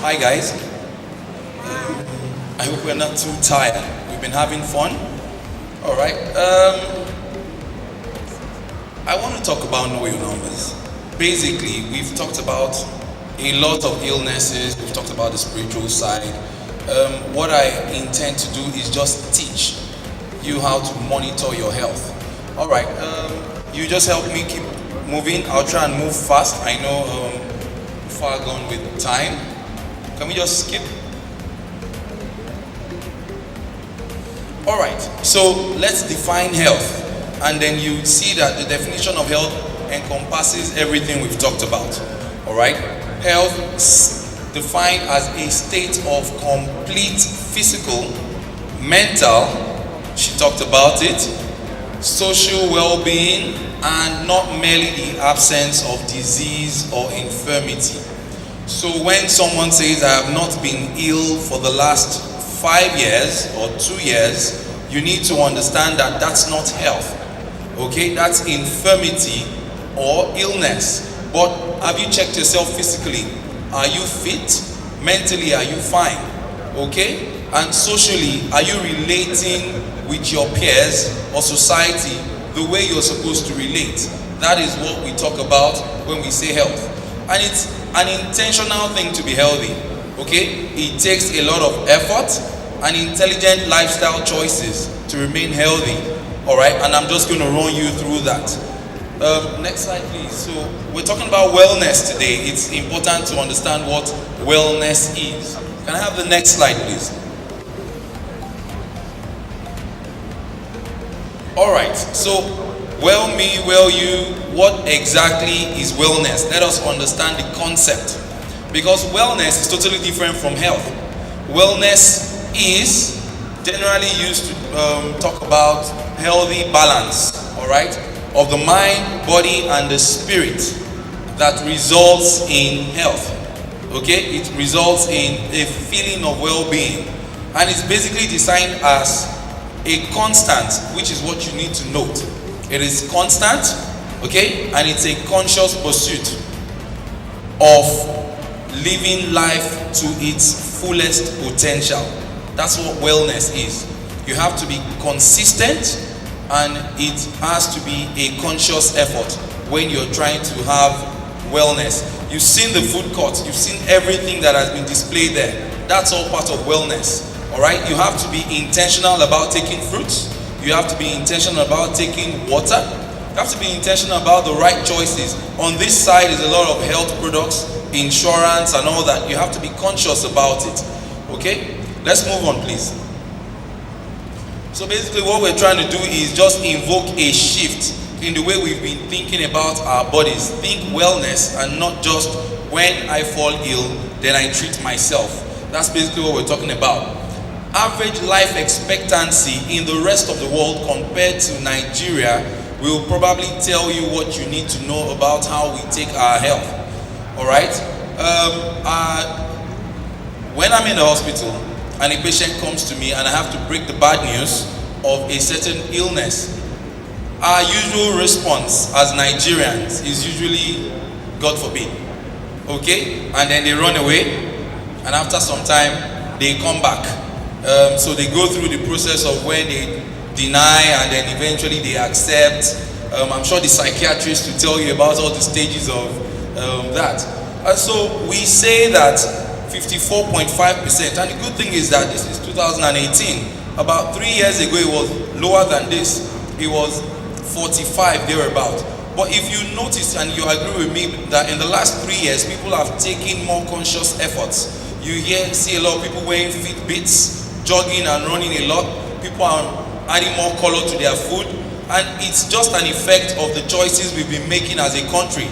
Hi guys. I hope we're not too tired. We've been having fun. All right. I want to talk about know your numbers. Basically, we've talked about a lot of illnesses. We've talked about the spiritual side. What I intend to do is just teach you how to monitor your health. All right. You just help me keep moving. I'll try and move fast. I know far gone with time. Can we just skip? All right, so let's define health, and then you see that the definition of health encompasses everything we've talked about. All right, health defined as a state of complete physical, mental, she talked about it, social well-being, and not merely the absence of disease or infirmity. So when someone says, I have not been ill for the last 5 years or 2 years, you need to understand that that's not health. Okay, that's infirmity or illness. But have you checked yourself physically? Are you fit? Mentally, are you fine? Okay, and socially, are you relating with your peers or society the way you're supposed to relate? That is what we talk about when we say health. And it's an intentional thing to be healthy. Okay, it takes a lot of effort and intelligent lifestyle choices to remain healthy. All right, and I'm just going to run you through that. Next slide, please. So we're talking about wellness today. It's important to understand what wellness is. Can I have the next slide, please? All right, so well me, well you, what exactly is wellness? Let us understand the concept, because wellness is totally different from health. Wellness is generally used to talk about healthy balance, all right, of the mind, body, and the spirit that results in health. Okay, it results in a feeling of well-being, and it's basically designed as a constant, which is what you need to note. It is constant, okay, and it's a conscious pursuit of living life to its fullest potential. That's what wellness is. You have to be consistent, and it has to be a conscious effort when you're trying to have wellness. You've seen the food court, you've seen everything that has been displayed there. That's all part of wellness. All right, you have to be intentional about taking fruits. You have to be intentional about taking water. You have to be intentional about the right choices. On this side is a lot of health products, insurance, and all that. You have to be conscious about it. Okay, let's move on, please. So basically what we're trying to do is just invoke a shift in the way we've been thinking about our bodies. Think wellness and not just when I fall ill, then I treat myself. That's basically what we're talking about. Average life expectancy in the rest of the world compared to Nigeria will probably tell you what you need to know about how we take our health. All right. When I'm in the hospital and a patient comes to me and I have to break the bad news of a certain illness, our usual response as Nigerians is usually, God forbid. Okay, and then they run away, and after some time they come back. So they go through the process of when they deny and then eventually they accept. I'm sure the psychiatrist will tell you about all the stages of that. And so we say that 54.5%, and the good thing is that this is 2018. About 3 years ago it was lower than this. It was 45 thereabout. But if you notice and you agree with me that in the last 3 years people have taken more conscious efforts. You see a lot of people wearing Fitbits, jogging and running a lot. People are adding more color to their food, and it's just an effect of the choices we've been making as a country.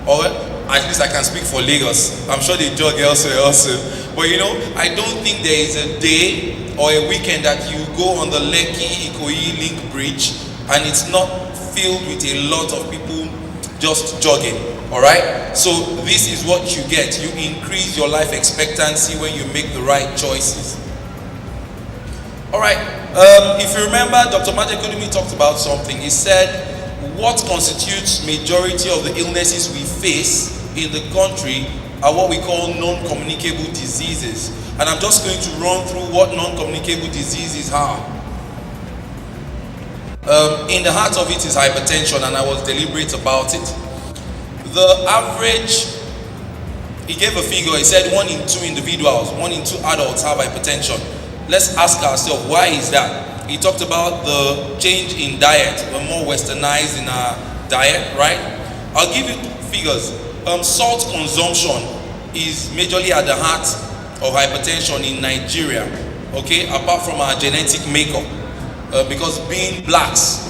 Or at least I can speak for Lagos. I'm sure they jog elsewhere also. But you know, I don't think there is a day or a weekend that you go on the Lekki-Ikoyi link bridge and it's not filled with a lot of people just jogging. All right, so this is what you get. You increase your life expectancy when you make the right choices. All right, if you remember, Dr. M.B.Ch.B talked about something. He said, what constitutes majority of the illnesses we face in the country are what we call non-communicable diseases. And I'm just going to run through what non-communicable diseases are. In the heart of it is hypertension, and I was deliberate about it. The average, he gave a figure, he said 1 in 2 individuals, 1 in 2 adults have hypertension. Let's ask ourselves, why is that? He talked about the change in diet. We're more westernized in our diet, right? I'll give you figures. Salt consumption is majorly at the heart of hypertension in Nigeria, okay, apart from our genetic makeup, because being blacks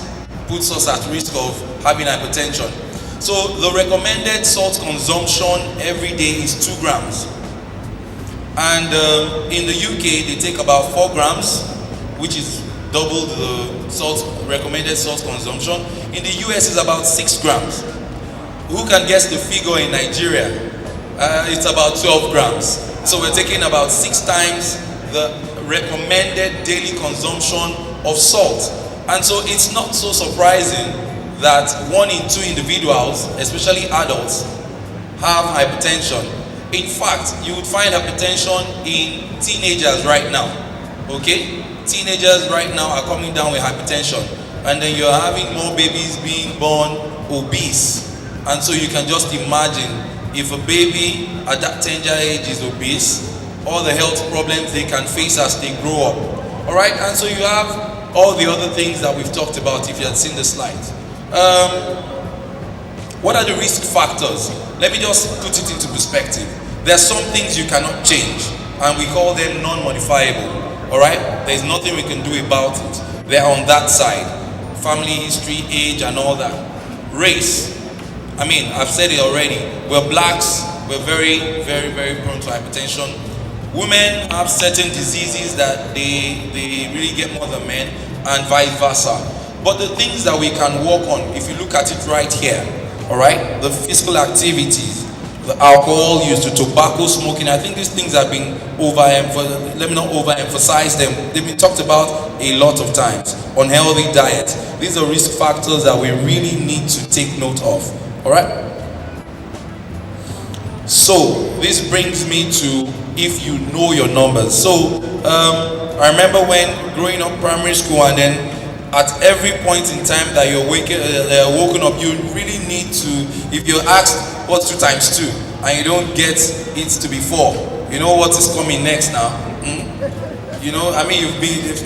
puts us at risk of having hypertension. So the recommended salt consumption every day is 2 grams. And in the UK, they take about 4 grams, which is double the recommended salt consumption. In the US, it's about 6 grams. Who can guess the figure in Nigeria? It's about 12 grams. So we're taking about 6 times the recommended daily consumption of salt. And so it's not so surprising that 1 in 2 individuals, especially adults, have hypertension. In fact, you would find hypertension in teenagers right now. Okay? Teenagers right now are coming down with hypertension. And then you're having more babies being born obese. And so you can just imagine if a baby at that tender age is obese, all the health problems they can face as they grow up. Alright? And so you have all the other things that we've talked about if you had seen the slides. What are the risk factors? Let me just put it into perspective. There are some things you cannot change, and we call them non-modifiable. Alright? There's nothing we can do about it. They're on that side. Family history, age, and all that. Race. I mean, I've said it already. We're blacks. We're very, very, very prone to hypertension. Women have certain diseases that they really get more than men, and vice versa. But the things that we can work on, if you look at it right here, alright, the physical activities, the alcohol use, the tobacco smoking, I think these things have been overemphasized. Let me not overemphasize them. They've been talked about a lot of times. Unhealthy diet. These are risk factors that we really need to take note of. Alright? So, this brings me to if you know your numbers. So, I remember when growing up primary school, and then at every point in time that you're woken up, you really need to, if you're asked what's 2 times 2 and you don't get it to be 4, you know what is coming next now? You know, I mean, you've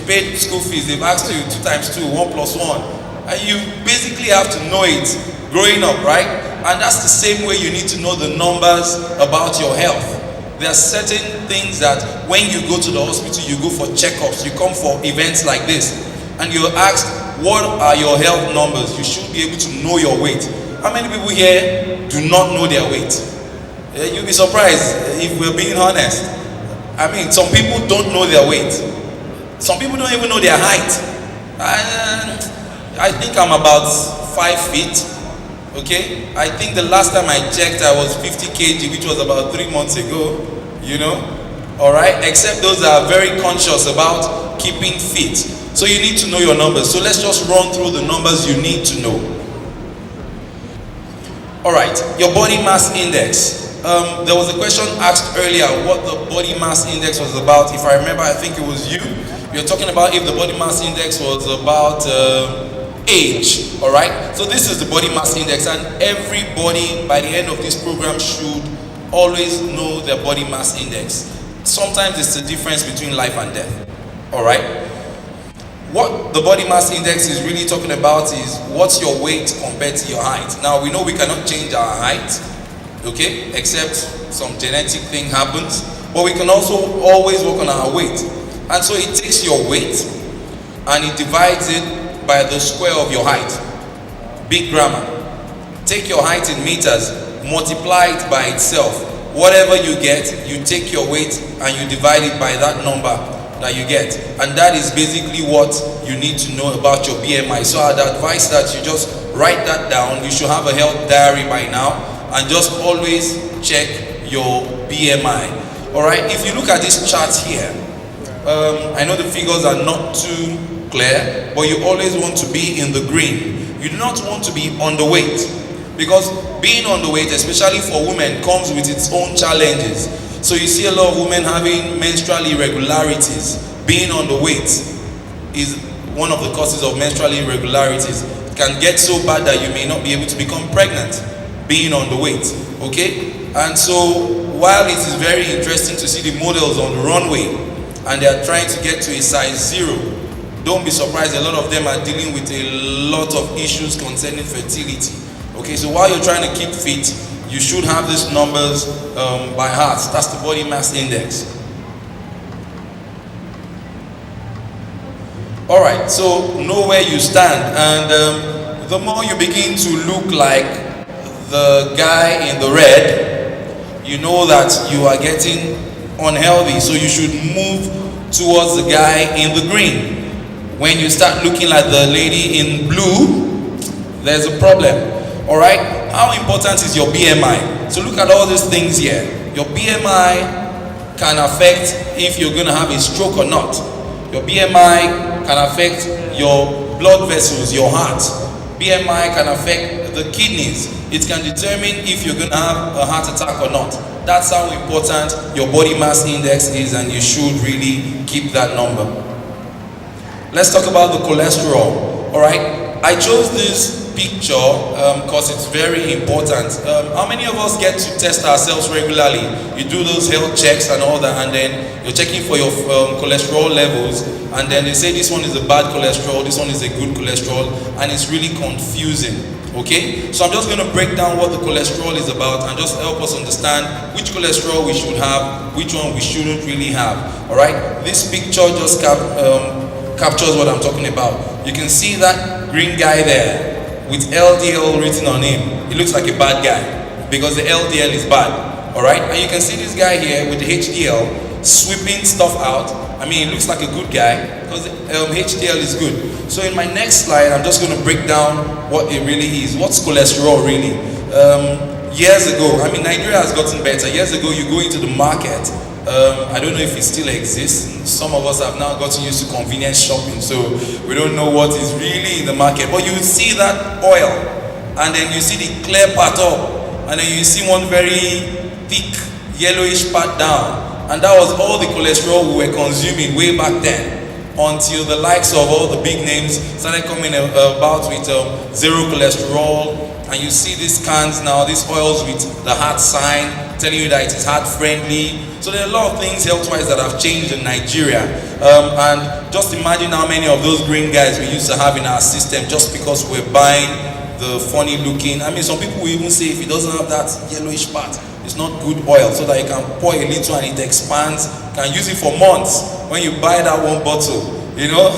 paid school fees, they've asked you 2 times 2, 1 plus 1, and you basically have to know it growing up, right? And that's the same way you need to know the numbers about your health. There are certain things that when you go to the hospital, you go for checkups, you come for events like this, and you're asked, what are your health numbers? You should be able to know your weight. How many people here do not know their weight? You'll be surprised if we're being honest. I mean, some people don't know their weight. Some people don't even know their height. I think I'm about 5 feet. Okay? I think the last time I checked, I was 50 kg, which was about 3 months ago. You know? Alright? Except those that are very conscious about keeping fit. So you need to know your numbers. So let's just run through the numbers you need to know. Alright, your body mass index. There was a question asked earlier what the body mass index was about. If I remember, I think it was you. You're talking about if the body mass index was about age. Alright, so this is the body mass index, and everybody by the end of this program should always know their body mass index. Sometimes it's the difference between life and death. Alright. What the body mass index is really talking about is what's your weight compared to your height. Now we know we cannot change our height, okay, except some genetic thing happens, but we can also always work on our weight. And so it takes your weight and it divides it by the square of your height. Big grammar. Take your height in meters, multiply it by itself. Whatever you get, you take your weight and you divide it by that number that you get, and that is basically what you need to know about your BMI. So I'd advise that you just write that down. You should have a health diary by now, and just always check your BMI. Alright, if you look at this chart here, I know the figures are not too clear, but you always want to be in the green. You do not want to be underweight. Because being underweight, especially for women, comes with its own challenges. So you see a lot of women having menstrual irregularities. Being underweight is one of the causes of menstrual irregularities. It can get so bad that you may not be able to become pregnant, being underweight. Okay? And so while it is very interesting to see the models on the runway and they are trying to get to a size 0, don't be surprised, a lot of them are dealing with a lot of issues concerning fertility. Okay, so while you're trying to keep fit, you should have these numbers by heart. That's the body mass index. Alright, so know where you stand, and the more you begin to look like the guy in the red, you know that you are getting unhealthy, so you should move towards the guy in the green. When you start looking like the lady in blue, there's a problem. Alright, how important is your BMI? So look at all these things here. Your BMI can affect if you're going to have a stroke or not. Your BMI can affect your blood vessels, your heart. BMI can affect the kidneys. It can determine if you're going to have a heart attack or not. That's how important your body mass index is, and you should really keep that number. Let's talk about the cholesterol. Alright, I chose this picture because it's very important. How many of us get to test ourselves regularly? You do those health checks and all that, and then you're checking for your cholesterol levels, and then they say this one is a bad cholesterol, this one is a good cholesterol, and it's really confusing. Okay, so I'm just going to break down what the cholesterol is about and just help us understand which cholesterol we should have, which one we shouldn't really have. Alright, this picture just captures what I'm talking about. You can see that green guy there with LDL written on him. He looks like a bad guy because the LDL is bad. Alright, and you can see this guy here with the HDL sweeping stuff out. I mean, he looks like a good guy because HDL is good. So in my next slide, I'm just going to break down what it really is. What's cholesterol really? Years ago, I mean, Nigeria has gotten better. Years ago, you go into the market. I don't know if it still exists. Some of us have now gotten used to convenience shopping, so we don't know what is really in the market. But you see that oil, and then you see the clear part up, and then you see one very thick yellowish part down. And that was all the cholesterol we were consuming way back then, until the likes of all the big names started coming about with zero cholesterol. And you see these cans now, these oils with the heart sign telling you that it is heart friendly. So there are a lot of things health-wise that have changed in Nigeria. And just imagine how many of those green guys we used to have in our system just because we're buying the funny looking. I mean, some people will even say if it doesn't have that yellowish part, it's not good oil, so that you can pour a little and it expands. You can use it for months when you buy that one bottle, you know,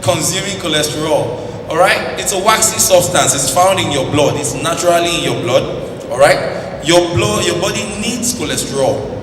consuming cholesterol. Alright, it's a waxy substance. It's found in your blood. It's naturally in your blood. Alright, your body needs cholesterol.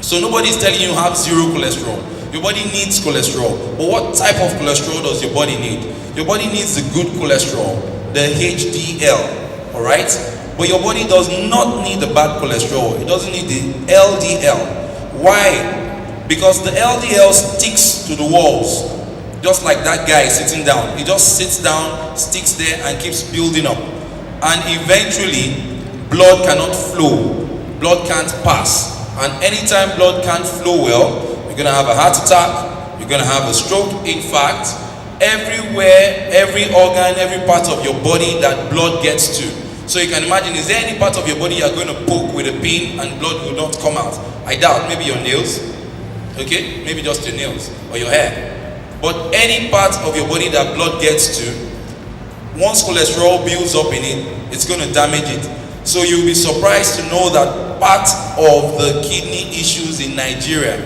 So nobody is telling you have zero cholesterol. Your body needs cholesterol. But what type of cholesterol does your body need? Your body needs the good cholesterol, the HDL. Alright, but your body does not need the bad cholesterol. It doesn't need the LDL. Why? Because the LDL sticks to the walls. Just like that guy sitting down. He just sits down, sticks there, and keeps building up. And eventually, blood cannot flow. Blood can't pass. And anytime blood can't flow well, you're going to have a heart attack, you're going to have a stroke. In fact, everywhere, every organ, every part of your body that blood gets to. So you can imagine, is there any part of your body you're going to poke with a pin and blood will not come out? I doubt. Maybe your nails. Okay? Maybe just your nails or your hair. But any part of your body that blood gets to, once cholesterol builds up in it, it's going to damage it. So you'll be surprised to know that part of the kidney issues in Nigeria,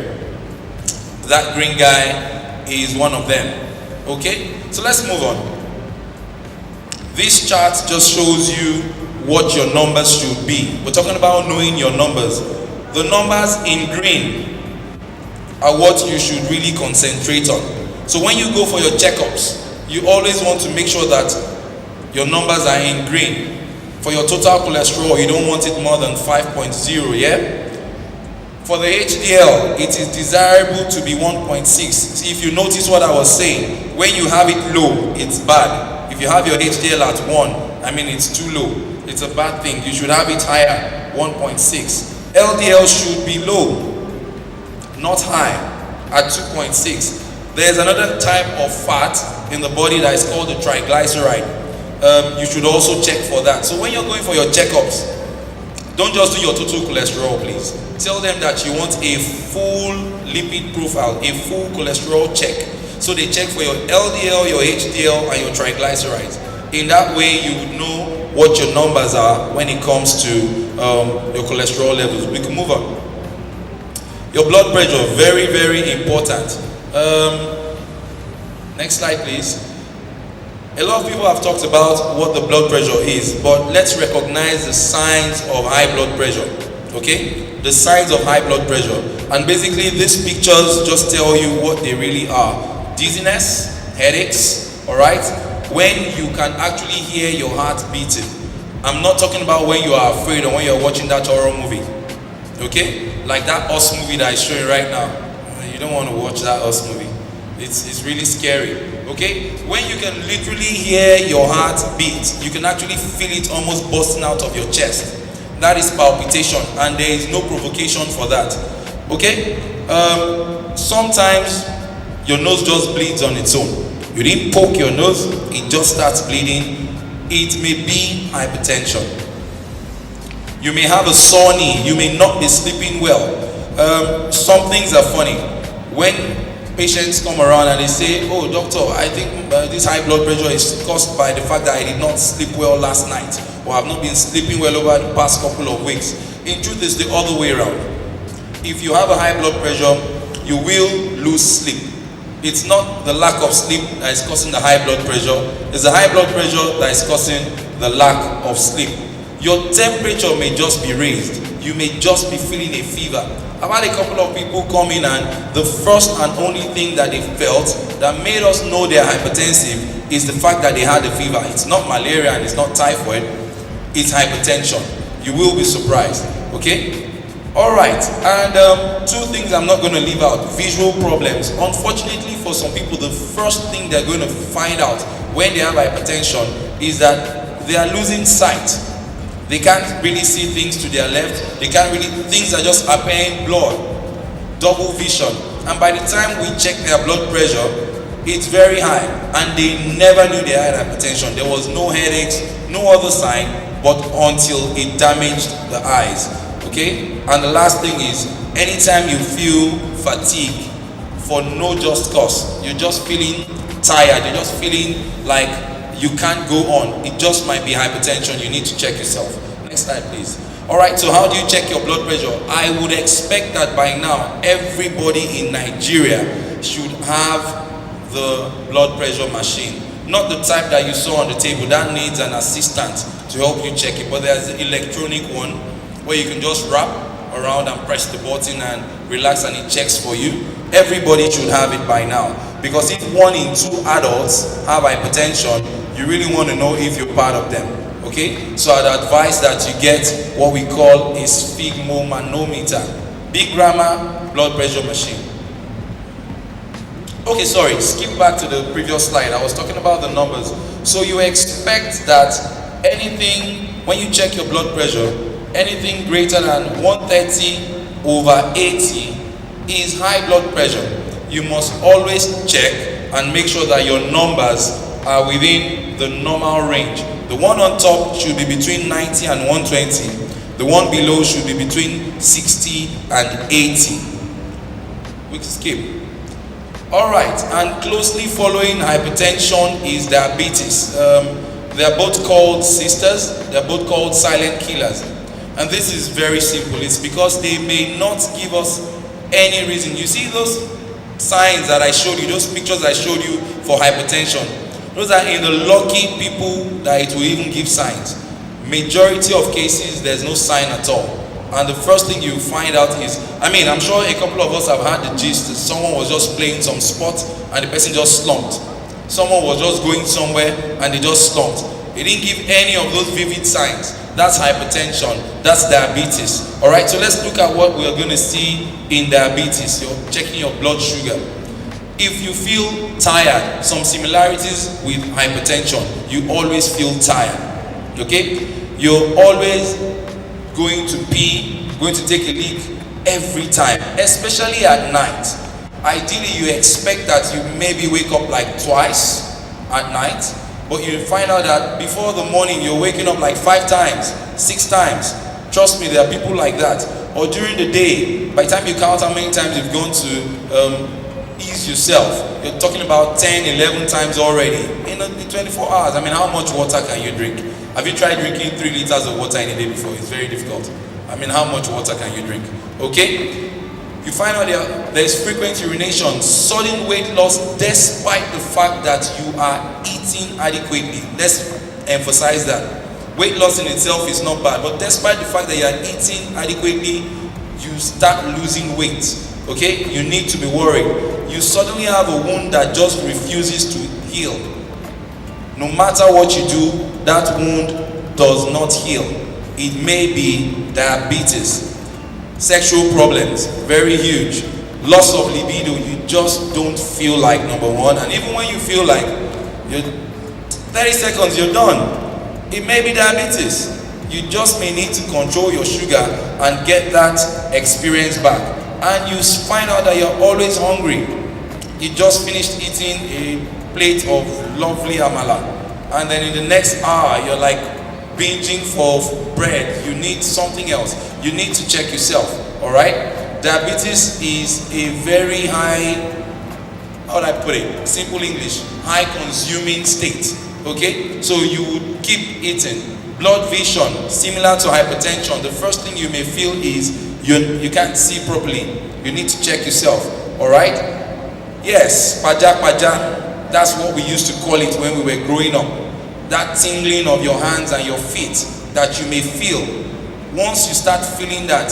that green guy is one of them. Okay? So let's move on. This chart just shows you what your numbers should be. We're talking about knowing your numbers. The numbers in green are what you should really concentrate on. So when you go for your checkups, you always want to make sure that your numbers are in green. For your total cholesterol, you don't want it more than 5.0, yeah? For the HDL, it is desirable to be 1.6. See, if you notice what I was saying, when you have it low, it's bad. If you have your HDL at 1, I mean it's too low. It's a bad thing. You should have it higher, 1.6. LDL should be low, not high, at 2.6. There's another type of fat in the body that is called the triglyceride. You should also check for that. So when you're going for your checkups, don't just do your total cholesterol, please. Tell them that you want a full lipid profile, a full cholesterol check. So they check for your LDL, your HDL, and your triglycerides. In that way, you would know what your numbers are when it comes to your cholesterol levels. We can move on. Your blood pressure, very, very important. Next slide, please. A lot of people have talked about what the blood pressure is, but let's recognize the signs of high blood pressure. Okay? The signs of high blood pressure. And basically, these pictures just tell you what they really are. Dizziness, headaches, alright? When you can actually hear your heart beating. I'm not talking about when you are afraid or when you're watching that horror movie. Okay? Like that Us movie that is showing right now. You don't want to watch that Us movie. It's really scary. Okay? When you can literally hear your heart beat, you can actually feel it almost bursting out of your chest. That is palpitation, and there is no provocation for that. Okay? Sometimes your nose just bleeds on its own. You didn't poke your nose, it just starts bleeding. It may be hypertension. You may have a sore knee. You may not be sleeping well. Some things are funny. When patients come around and they say, oh doctor, I think this high blood pressure is caused by the fact that I did not sleep well last night, or I've not been sleeping well over the past couple of weeks. In truth, it's the other way around. If you have a high blood pressure, you will lose sleep. It's not the lack of sleep that is causing the high blood pressure. It's the high blood pressure that is causing the lack of sleep. Your temperature may just be raised. You may just be feeling a fever. I've had a couple of people come in, and the first and only thing that they felt that made us know they're hypertensive is the fact that they had a fever. It's not malaria and it's not typhoid. It's hypertension. You will be surprised. Okay? Alright, and two things I'm not going to leave out. Visual problems. Unfortunately for some people, the first thing they're going to find out when they have hypertension is that they are losing sight. They can't really see things to their left. They can't really, things are just appearing blurred. Double vision. And by the time we check their blood pressure, it's very high. And they never knew they had hypertension. There was no headaches, no other sign, but until it damaged the eyes. Okay? And the last thing is, anytime you feel fatigue for no just cause, you're just feeling tired, you're just feeling like you can't go on, it just might be hypertension. You need to check yourself. Next slide, please. Alright, so how do you check your blood pressure? I would expect that by now, everybody in Nigeria should have the blood pressure machine. Not the type that you saw on the table, that needs an assistant to help you check it, but there's the electronic one where you can just wrap around and press the button and relax, and it checks for you. Everybody should have it by now, because if 1 in 2 adults have hypertension, you really want to know if you're part of them. Okay, so I'd advise that you get what we call a sphygmomanometer, big grammar blood pressure machine. Okay, sorry, skip back to the previous slide. I was talking about the numbers. So you expect that anything, when you check your blood pressure, anything greater than 130/80 is high blood pressure. You must always check and make sure that your numbers are within the normal range. The one on top should be between 90 and 120. The one below should be between 60 and 80. We can skip. Alright, and closely following hypertension is diabetes. They are both called sisters. They are both called silent killers. And this is very simple. It's because they may not give us any reason. You see those signs that I showed you, those pictures I showed you for hypertension. Those are in the lucky people that it will even give signs. Majority of cases, there's no sign at all. And the first thing you find out is, I'm sure a couple of us have had the gist that someone was just playing some sport and the person just slumped. Someone was just going somewhere and they just slumped. They didn't give any of those vivid signs. That's hypertension. That's diabetes. Alright, so let's look at what we are going to see in diabetes. You're checking your blood sugar. If you feel tired, some similarities with hypertension, you always feel tired. Okay? You're always going to pee, going to take a leak every time, especially at night. Ideally, you expect that you maybe wake up like twice at night, but you find out that before the morning you're waking up like 5 times, 6 times. Trust me, there are people like that. Or during the day, by the time you count how many times you've gone to ease yourself, you're talking about 10, 11 times already in 24 hours. I mean, how much water can you drink? Have you tried drinking 3 liters of water in a day before? It's very difficult. I mean, how much water can you drink? Okay? You find out there's frequent urination, sudden weight loss despite the fact that you are eating adequately. Let's emphasize that. Weight loss in itself is not bad, but despite the fact that you are eating adequately, you start losing weight. Okay? You need to be worried. You suddenly have a wound that just refuses to heal. No matter what you do, that wound does not heal. It may be diabetes. Sexual problems, very huge. Loss of libido, you just don't feel like number one. And even when you feel like you're 30 seconds, you're done. It may be diabetes. You just may need to control your sugar and get that experience back. And you find out that you're always hungry. You just finished eating a plate of lovely amala, and then in the next hour you're like binging for bread. You need something else. You need to check yourself. All right? Diabetes is a very high, how would I put it? Simple English, high consuming state. Okay? So you would keep eating. Blood vision, similar to hypertension. The first thing you may feel is you can't see properly. You need to check yourself. All right? Yes, paja. That's what we used to call it when we were growing up. That tingling of your hands and your feet that you may feel. Once you start feeling that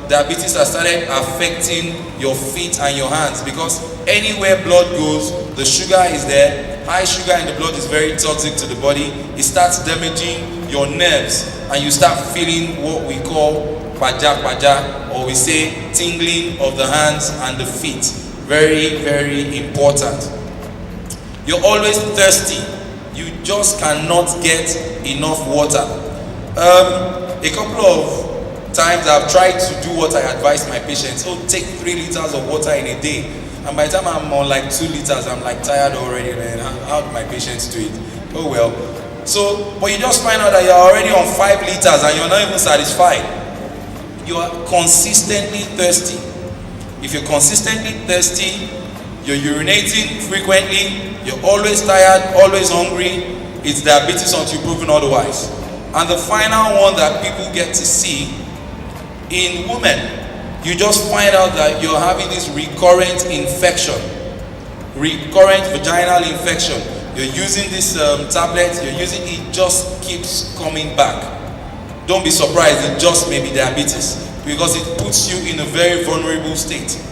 diabetes has started affecting your feet and your hands, because anywhere blood goes, the sugar is there. High sugar in the blood is very toxic to the body. It starts damaging your nerves, and you start feeling what we call paja, or we say tingling of the hands and the feet. Very, very important. You're always thirsty. You just cannot get enough water. A couple of times I've tried to do what I advise my patients. Oh, take 3 liters of water in a day. And by the time I'm on like 2 liters, I'm like tired already, man. How do my patients do it? Oh well. So, but you just find out that you're already on 5 liters and you're not even satisfied. You are consistently thirsty. If you're consistently thirsty, you're urinating frequently, you're always tired, always hungry, it's diabetes until proven otherwise. And the final one that people get to see in women, you just find out that you're having this recurrent infection, recurrent vaginal infection. You're using this tablet, it just keeps coming back. Don't be surprised, it just may be diabetes, because it puts you in a very vulnerable state.